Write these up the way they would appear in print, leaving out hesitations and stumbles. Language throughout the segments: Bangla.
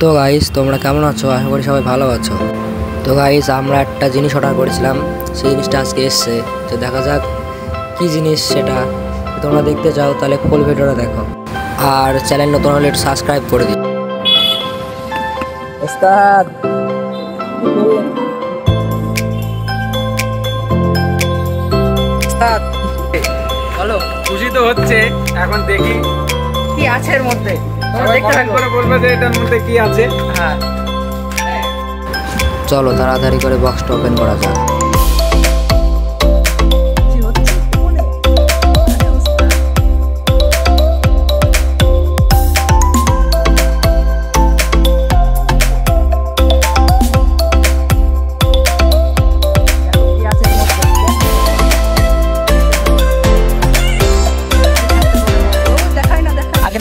তো গাইস তোমরা কেমন আছো? আশা করি সবাই ভালো আছো। তো গাইস আমরা একটা জিনিস অর্ডার করেছিলাম, সেই জিনিসটা আজকে এসছে। তো দেখা যাক কি জিনিস সেটা। তোমরা দেখতে চাও তাহলে ফুল ভিডিওটা দেখো, আর চ্যানেল নতুন হলে একটু সাবস্ক্রাইব করে দিও। ওস্তাদ ওস্তাদ বলো। খুশি তো হচ্ছে, এখন দেখি কি আছে এর মধ্যে। বলবে যে এটার মধ্যে কি আছে। হ্যাঁ চলো তাড়াতাড়ি করে বক্সটা ওপেন করা যাক।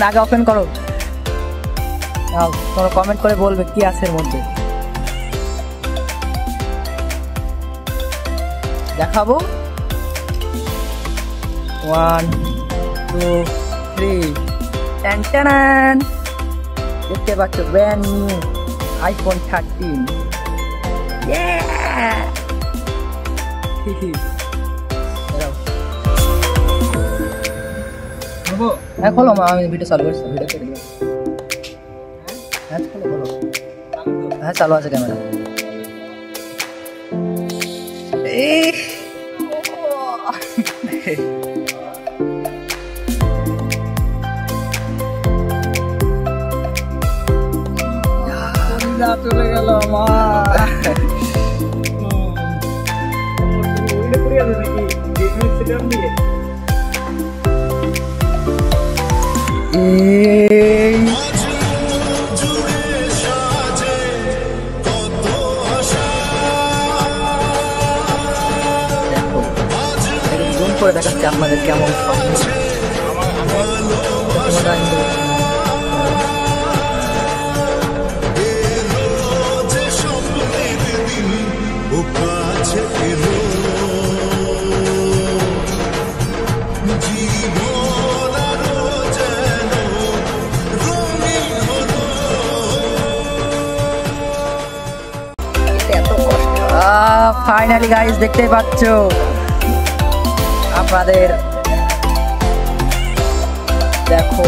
আগে ওপেন করো, তোমরা কমেন্ট করে বলবে কি আছে এর মধ্যে। দেখাবো 1 2 3 টেন। দেখতে পাচ্ছ ব্র্যান্ড নিউ আইফোন 13। হ্যাঁ খোলো মা, আমি ভিডিও চালু করছি, ভিডিও করে দিও। হ্যাঁ খোলো খোলো, হ্যাঁ চালু আছে ক্যামেরা। চলে গেল মা। জুম করে দেখাচ্ছি আপনাদের কেমন ফাইনালি গাইস দেখতেই পাচ্ছ আপনাদের, দেখো